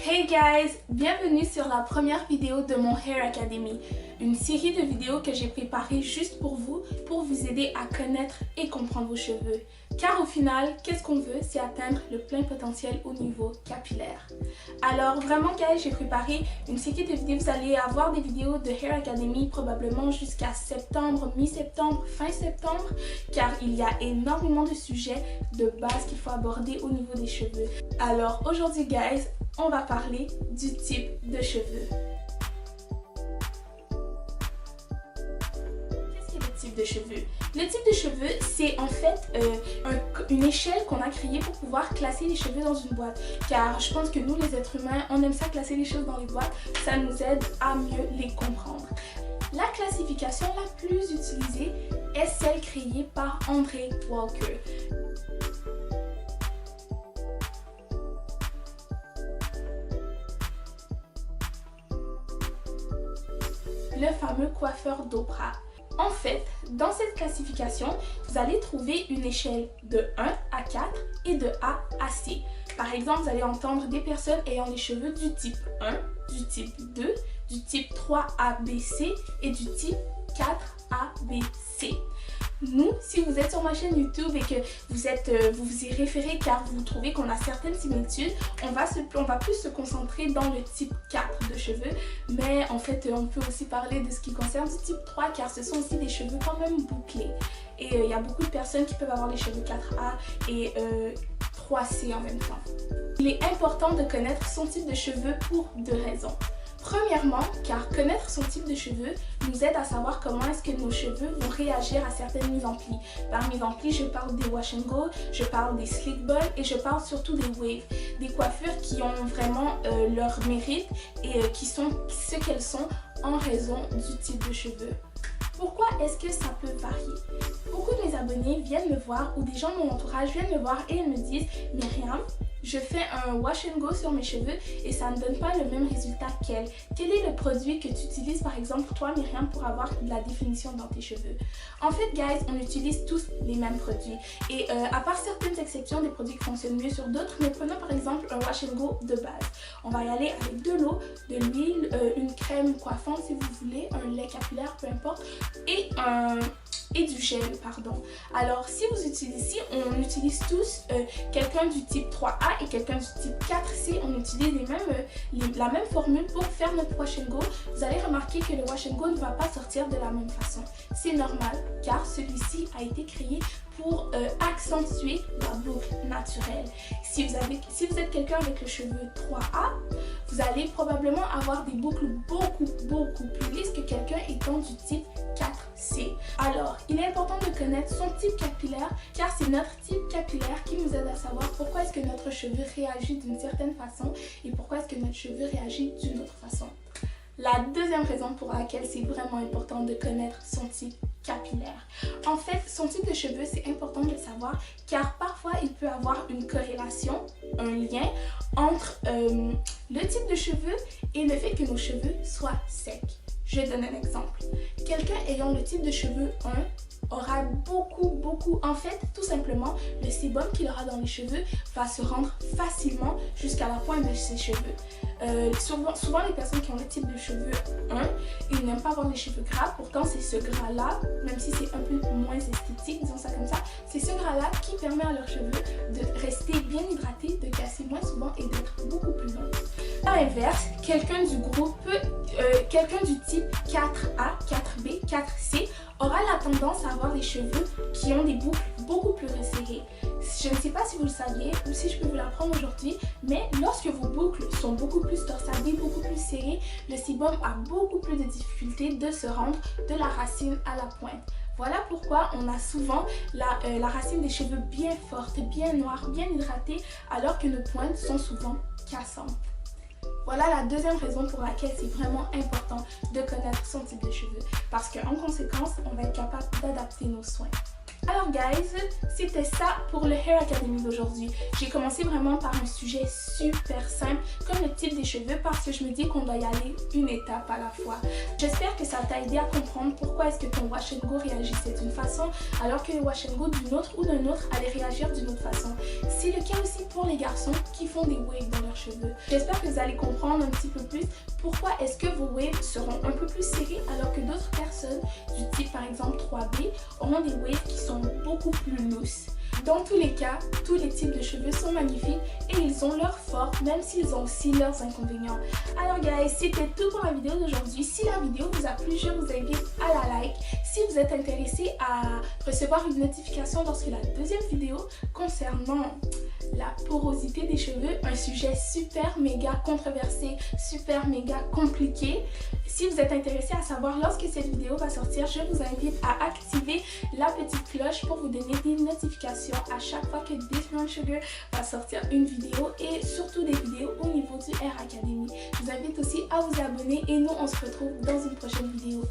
Hey guys! Bienvenue sur la première vidéo de mon Hair Academy, une série de vidéos que j'ai préparées juste pour vous aider à connaître et comprendre vos cheveux. Car au final, qu'est-ce qu'on veut? C'est atteindre le plein potentiel au niveau capillaire. Alors vraiment guys, j'ai préparé une série de vidéos, vous allez avoir des vidéos de Hair Academy probablement jusqu'à septembre, mi-septembre, fin septembre, car il y a énormément de sujets de base qu'il faut aborder au niveau des cheveux. Alors aujourd'hui guys, on va parler du type de cheveux. Qu'est-ce que le type de cheveux? Le type de cheveux, c'est en fait une échelle qu'on a créée pour pouvoir classer les cheveux dans une boîte. Car je pense que nous, les êtres humains, on aime ça classer les choses dans les boîtes. Ça nous aide à mieux les comprendre. La classification la plus utilisée est celle créée par André Walker. Le fameux coiffeur d'Oprah. En fait, dans cette classification, vous allez trouver une échelle de 1 à 4 et de A à C. Par exemple, vous allez entendre des personnes ayant des cheveux du type 1, du type 2, du type 3 ABC et du type 4 ABC. Nous, si vous êtes sur ma chaîne YouTube et que vous vous y référez car vous trouvez qu'on a certaines similitudes, on va plus se concentrer dans le type 4 de cheveux, mais en fait on peut aussi parler de ce qui concerne du type 3 car ce sont aussi des cheveux quand même bouclés. Et il y a beaucoup de personnes qui peuvent avoir les cheveux 4A et 3C en même temps. Il est important de connaître son type de cheveux pour deux raisons. Premièrement, car connaître son type de cheveux nous aide à savoir comment est-ce que nos cheveux vont réagir à certaines mises en plis. Par mise en plis, je parle des wash and go, je parle des slick bun et je parle surtout des waves. Des coiffures qui ont vraiment leur mérite et qui sont ce qu'elles sont en raison du type de cheveux. Pourquoi est-ce que ça peut varier? Beaucoup de mes abonnés viennent me voir ou des gens de mon entourage viennent me voir et ils me disent « Myriam, je fais un wash and go sur mes cheveux et ça ne donne pas le même résultat qu'elle. Quel est le produit que tu utilises par exemple toi Myriam pour avoir de la définition dans tes cheveux? » En fait guys, on utilise tous les mêmes produits et à part certaines exceptions, des produits qui fonctionnent mieux sur d'autres, mais prenons par exemple un wash and go de base. On va y aller avec de l'eau, de l'huile, une crème coiffante si vous voulez, un lait capillaire, peu importe, et du gel, pardon. Alors, si on utilise tous quelqu'un du type 3A et quelqu'un du type 4C, on utilise la même formule pour faire notre wash and go. Vous allez remarquer que le wash and go ne va pas sortir de la même façon. C'est normal, car celui-ci a été créé pour accentuer la boucle naturelle. Si vous êtes quelqu'un avec le cheveu 3A, vous allez probablement avoir des boucles beaucoup plus lisses que quelqu'un étant du type 4C. Alors, il est important de connaître son type capillaire car c'est notre type capillaire qui nous aide à savoir pourquoi est-ce que notre cheveu réagit d'une certaine façon et pourquoi est-ce que notre cheveu réagit d'une autre façon. La deuxième raison pour laquelle c'est vraiment important de connaître son type capillaire. En fait, son type de cheveux, c'est important de le savoir car parfois il peut avoir une corrélation, un lien entre le type de cheveux et le fait que nos cheveux soient secs. Je donne un exemple. Quelqu'un ayant le type de cheveux 1 aura beaucoup, en fait, tout simplement, le sébum qu'il aura dans les cheveux va se rendre facilement jusqu'à la pointe de ses cheveux. Souvent, les personnes qui ont le type de cheveux 1, ils n'aiment pas avoir les cheveux gras, pourtant c'est ce gras-là, même si c'est un peu moins esthétique, disons ça comme ça, c'est ce gras-là qui permet à leurs cheveux de rester bien hydratés, de casser moins souvent et d'être beaucoup plus longs. À l'inverse, quelqu'un du type 4A, 4B, 4C aura la tendance à avoir des cheveux qui ont des boucles beaucoup plus resserrées. Je ne sais pas si vous le saviez ou si je peux vous l'apprendre aujourd'hui, mais lorsque vos boucles sont beaucoup plus torsadées, beaucoup plus serrées, le sébum a beaucoup plus de difficultés de se rendre de la racine à la pointe. Voilà pourquoi on a souvent la racine des cheveux bien forte, bien noire, bien hydratée, alors que nos pointes sont souvent cassantes. Voilà la deuxième raison pour laquelle c'est vraiment important de connaître son type de cheveux. Parce qu'en conséquence, on va être capable d'adapter nos soins. Alors guys, c'était ça pour le Hair Academy d'aujourd'hui. J'ai commencé vraiment par un sujet super simple comme le type type des cheveux parce que je me dis qu'on doit y aller une étape à la fois. J'espère que ça t'a aidé à comprendre pourquoi est-ce que ton wash and go réagissait d'une façon alors que le wash and go d'une autre ou d'un autre allait réagir d'une autre façon. C'est le cas aussi pour les garçons qui font des waves dans leurs cheveux. J'espère que vous allez comprendre un petit peu plus pourquoi est-ce que vos waves seront un peu plus serrés alors que d'autres personnes du type par exemple 3B auront des waves qui sont beaucoup plus loose. Dans tous les cas, tous les types de cheveux sont magnifiques et ils ont leurs forces, même s'ils ont aussi leurs inconvénients. Alors guys, c'était tout pour la vidéo d'aujourd'hui. Si la vidéo vous a plu, je vous invite à la like. Si vous êtes intéressé à recevoir une notification lorsque la deuxième vidéo concernant la porosité des cheveux, un sujet super méga controversé, super méga compliqué. Si vous êtes intéressé à savoir lorsque cette vidéo va sortir, je vous invite à activer la petite cloche pour vous donner des notifications à chaque fois que This Brown Sugar va sortir une vidéo et surtout des vidéos au niveau du Hair Academy. Je vous invite aussi à vous abonner et nous on se retrouve dans une prochaine vidéo.